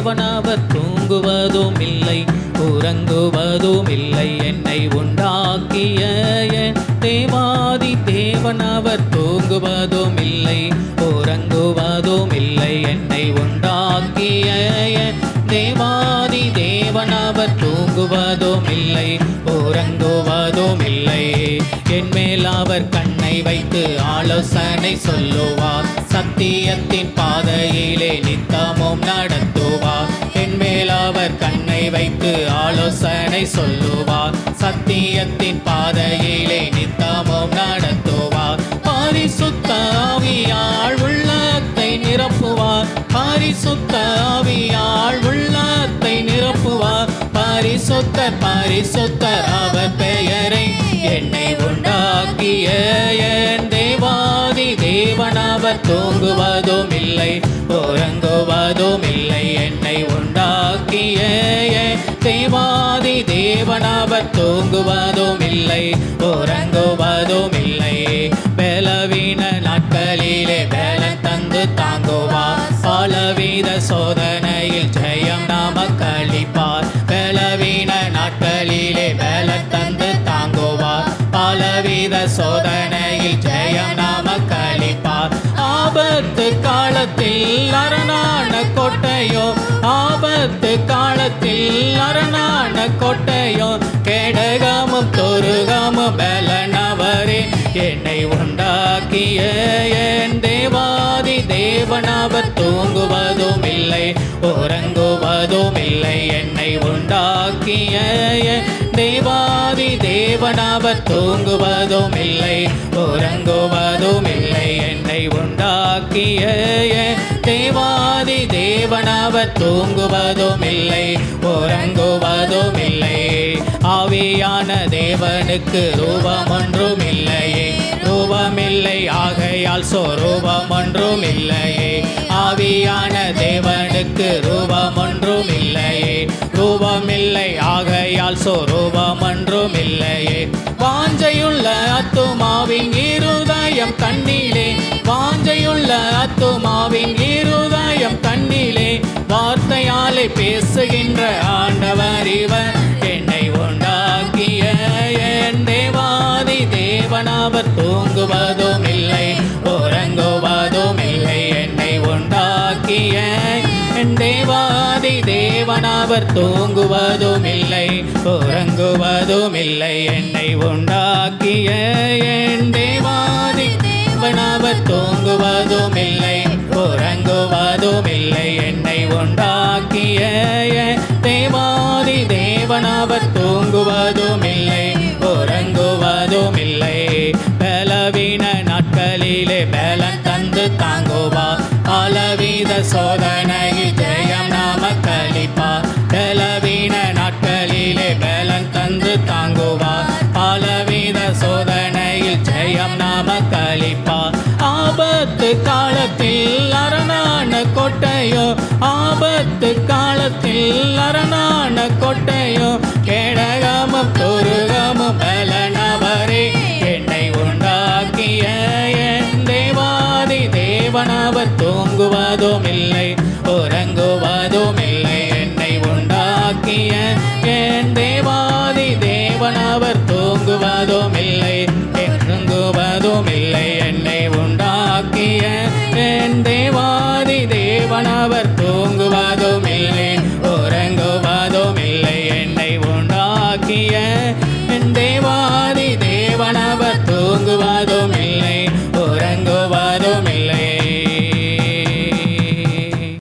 தேவனவர் தூங்குவதும் இல்லை உறங்குவதும் இல்லை. என்னை உண்டாக்கிய என் தேவாதி தேவனவர் தூங்குவதும் இல்லை உறங்குவதும் இல்லை. என்னை உண்டாக்கிய என் தேவாதி தேவனவர் தூங்குவதும் இல்லை உறங்குவதும் இல்லை. என் மேல் அவர் கண்ணை வைத்து ஆலோசனை சொல்லுவார், சத்தியத்தின் பாதையிலே நித்தமும் நடத்துவார். என் மேல் அவர் கண்ணை வைத்து ஆலோசனை சொல்லுவார், சத்தியத்தின் பாதையிலே நித்தமும் நடத்துவார். பரிசுத்த ஆவியால் உள்ளத்தை நிரப்புவார், பரிசுத்த ஆவியால் உள்ளத்தை நிரப்புவார். பரிசுத்தர் பரிசுத்தர் அவர் பெயரை என்னை உண்டாக்கிய என் தேவாதி தேவனவர் தூங்குவதும் இல்லை உறங்குவதும் இல்லை. என்னை உண்டாக்கிய என் தேவாதி தேவனவர் தூங்குவதும் இல்லை உறங்குவதும் இல்லை. பலவீன நாட்களிலே பலன் தந்து தாங்குவார், பலவித சோதனையில் ஜெயம் நமக்கு அளிப்பார். பலவீன நாட்களிலே பலன் தந்து தாங்குவார், பலவித சோதனையில் ஜெயம் நமக்கு அளிப்பார். ஆபத்து காலத்தில் அரணான கோட்டையோ, ஆபத்து காலத்தில் அரணான கோட்டையோ, கேடகமும் துருகமும் பலனவரே. என்னை உண்டாக்கிய என் தேவாதி தேவனவர் தூங்குவதும் இல்லை உறங்குவதும் இல்லை. என்னை உண்டாக்கிய என் தேவாதி தேவனவர் தூங்குவதும் இல்லை உறங்குவதும் இல்லை. என்னை உண்டாக்கிய என் தேவாதி தேவனவர் தூங்குவதும் இல்லை உறங்குவதும் இல்லை. ஆவியான தேவனுக்கு ரூபம் ஒன்றும் இல்லையே, ரூபமில்லை ஆகையால் சொரூபம் ஒன்றும் இல்லையே. ஆவியான தேவனுக்கு ரூபம் ஒன்றும் இல்லையே, ரூபமில்லை ஆகையால் சொரூபம் ஒன்றும் இல்லையே. வாஞ்சையுள்ள ஆத்துமாவின் இருதயம் கண்ணிலே, வாஞ்சையுள்ள ஆத்துமாவின் இருதயம் கண்ணிலே, வார்த்தையாலே பேசுகின்ற ஆண்டவர் இவர். என்னை உண்டாக்கிய என் தேவாதி தேவனவர் தூங்குவதும் இல்லை உறங்குவதும் இல்லை. என்னை உண்டாக்கிய என் தேவாதி தேவனவர் தூங்குவதும் இல்லை உறங்குவதும் இல்லை. என்னை உண்டாக்கிய என் தேவாதி தேவனவர் தூங்குவதும் இல்லை உறங்குவதும் இல்லை. என்னை உண்டாக்கிய என் தேவாதி தேவனவர் தூங்குவதும் இல்லை உறங்குவதும் இல்லை. பலவீன நாட்களிலே பலன் தந்து தாங்குவார், பலவித சோதனையில் ஜெயம் நமக்கு அளிப்பார். பலவீன நாட்களிலே பலன் தந்து தாங்குவார், பலவித சோதனையில் ஜெயம் நமக்கு அளிப்பார். ஆபத்து காலத்தில் அரணான கோட்டையோ, ஆபத்து காலத்தில் அரணான கோட்டையோ, கேடகமும் துருகமும் பலனவரே. என்னை உண்டாக்கிய என் தேவாதி தேவனவர் தூங்குவதும் இல்லை உறங்குவதும் இல்லை. என்னை உண்டாக்கிய என் தேவாதி தேவனவர் தூங்குவதும் இல்லை உறங்குவதும் இல்லை. என்னை உண்டாக்கிய என் தேவாதி தேவனவர்